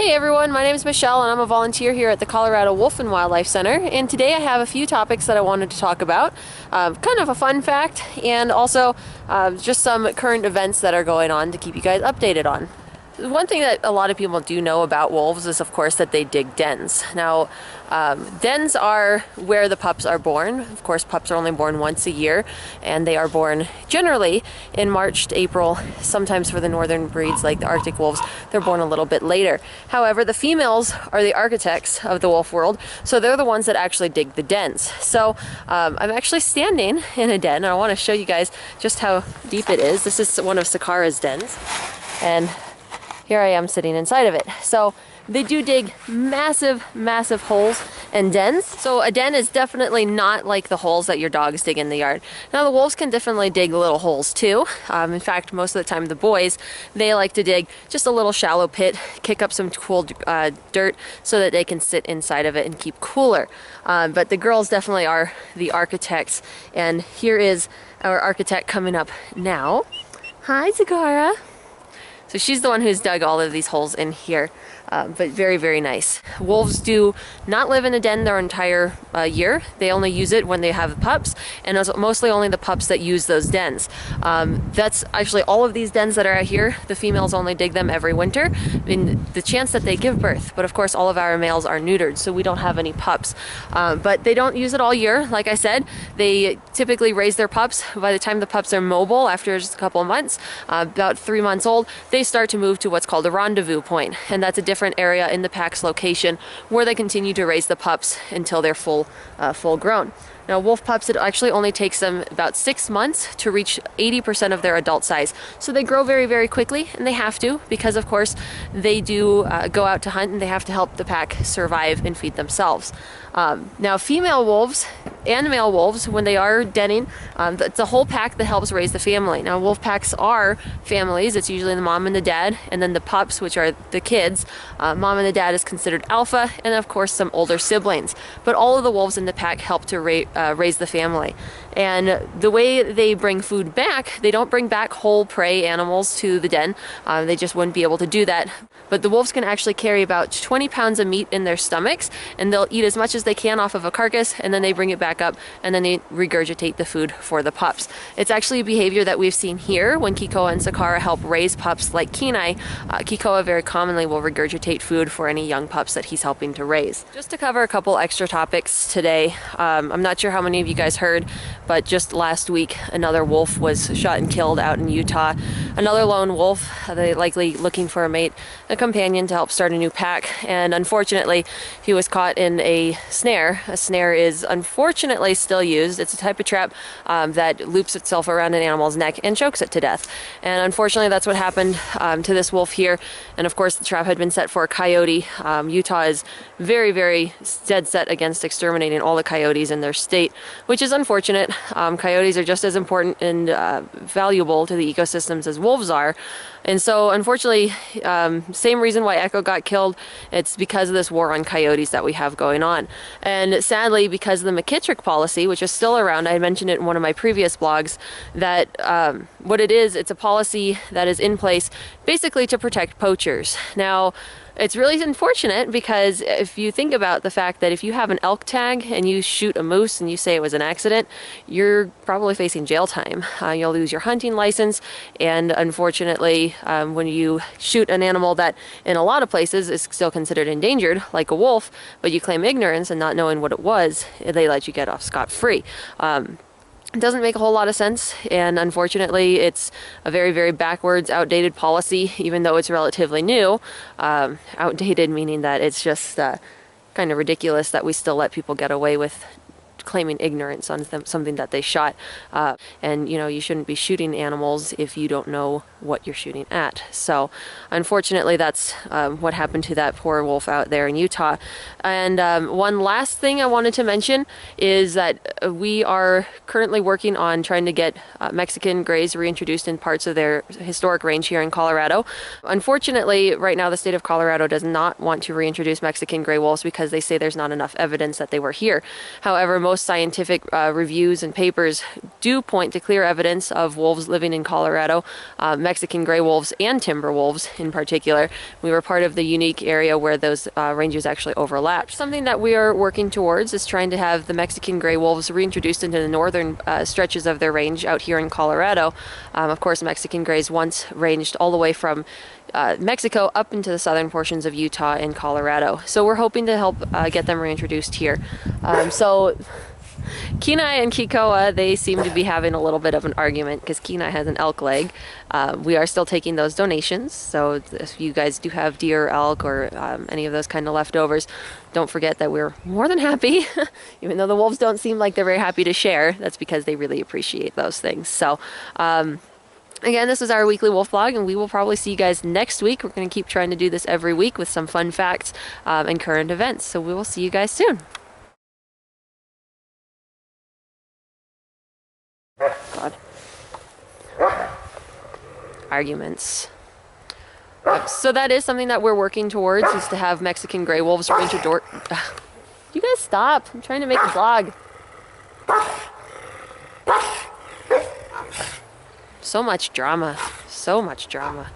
Hey everyone, my name is Michelle and I'm a volunteer here at the Colorado Wolf and Wildlife Center, and today I have a few topics that I wanted to talk about. Kind of a fun fact and also just some current events that are going on to keep you guys updated on. One thing that a lot of people do know about wolves is, of course, that they dig dens. Now, dens are where the pups are born. Of course, pups are only born once a year, and they are born generally in March to April. Sometimes for the northern breeds, like the Arctic wolves, they're born a little bit later. However, the females are the architects of the wolf world, so they're the ones that actually dig the dens. So I'm actually standing in a den, and I want to show you guys just how deep it is. This is one of Sakara's dens, and here I am sitting inside of it. So they do dig massive, massive holes and dens. So a den is definitely not like the holes that your dogs dig in the yard. Now the wolves can definitely dig little holes too. In fact, most of the time the boys, they like to dig just a little shallow pit, kick up some cool dirt so that they can sit inside of it and keep cooler. But the girls definitely are the architects. And here is our architect coming up now. Hi, Zagara. So she's the one who's dug all of these holes in here, but very, very nice. Wolves do not live in a den their entire year. They only use it when they have pups, and it's mostly only the pups that use those dens. That's actually all of these dens that are out here. The females only dig them every winter in the chance that they give birth, but of course all of our males are neutered, so we don't have any pups. But they don't use it all year. Like I said, they typically raise their pups. By the time the pups are mobile, after just a couple of months, about 3 months old, they start to move to what's called a rendezvous point, and that's a different area in the pack's location where they continue to raise the pups until they're full grown. Now wolf pups, it actually only takes them about 6 months to reach 80% of their adult size. So they grow very, very quickly, and they have to, because of course they do go out to hunt and they have to help the pack survive and feed themselves. Now female wolves and male wolves, when they are denning, it's a whole pack that helps raise the family. Now wolf packs are families. It's usually the mom and the dad, and then the pups, which are the kids. Mom and the dad is considered alpha, and of course some older siblings. But all of the wolves in the pack help to raise the family. And the way they bring food back, they don't bring back whole prey animals to the den. They just wouldn't be able to do that. But the wolves can actually carry about 20 pounds of meat in their stomachs, and they'll eat as much as they can off of a carcass, and then they bring it back up, and then they regurgitate the food for the pups. It's actually a behavior that we've seen here when Kikoa and Sakara help raise pups like Kenai. Kikoa very commonly will regurgitate food for any young pups that he's helping to raise. Just to cover a couple extra topics today, I'm not sure how many of you guys heard, but just last week another wolf was shot and killed out in Utah. Another lone wolf, they likely looking for a mate, a companion to help start a new pack, and unfortunately he was caught in a snare. A snare is unfortunately still used. It's a type of trap that loops itself around an animal's neck and chokes it to death. And unfortunately that's what happened to this wolf here. And of course the trap had been set for a coyote. Utah is very, very dead set against exterminating all the coyotes in their state, which is unfortunate. Coyotes are just as important and valuable to the ecosystems as wolves are. And so unfortunately, same reason why Echo got killed, it's because of this war on coyotes that we have going on. And sadly, because of the McKittrick policy, which is still around, I mentioned it in one of my previous blogs, that what it is, it's a policy that is in place basically to protect poachers. Now, it's really unfortunate because if you think about the fact that if you have an elk tag and you shoot a moose and you say it was an accident, you're probably facing jail time. You'll lose your hunting license, and unfortunately when you shoot an animal that in a lot of places is still considered endangered, like a wolf, but you claim ignorance and not knowing what it was, they let you get off scot-free. It doesn't make a whole lot of sense, and unfortunately it's a very, very backwards, outdated policy, even though it's relatively new. Outdated meaning that it's just kind of ridiculous that we still let people get away with claiming ignorance on something that they shot. And you know, you shouldn't be shooting animals if you don't know what you're shooting at. So unfortunately that's what happened to that poor wolf out there in Utah. And one last thing I wanted to mention is that we are currently working on trying to get Mexican grays reintroduced in parts of their historic range here in Colorado. Unfortunately, right now the state of Colorado does not want to reintroduce Mexican gray wolves because they say there's not enough evidence that they were here. However, most most scientific reviews and papers do point to clear evidence of wolves living in Colorado, Mexican gray wolves and timber wolves in particular. We were part of the unique area where those ranges actually overlapped. Something that we are working towards is trying to have the Mexican gray wolves reintroduced into the northern stretches of their range out here in Colorado. Of course, Mexican grays once ranged all the way from Mexico up into the southern portions of Utah and Colorado. So we're hoping to help get them reintroduced here. So Kenai and Kikoa, they seem to be having a little bit of an argument because Kenai has an elk leg. We are still taking those donations, so if you guys do have deer or elk or any of those kind of leftovers, don't forget that we're more than happy. Even though the wolves don't seem like they're very happy to share, that's because they really appreciate those things. So again, this is our weekly wolf vlog, and we will probably see you guys next week. We're going to keep trying to do this every week with some fun facts and current events. So we will see you guys soon. God. Arguments. So that is something that we're working towards, is to have Mexican gray wolves reintroduced. You guys stop. I'm trying to make a vlog. So much drama. So much drama.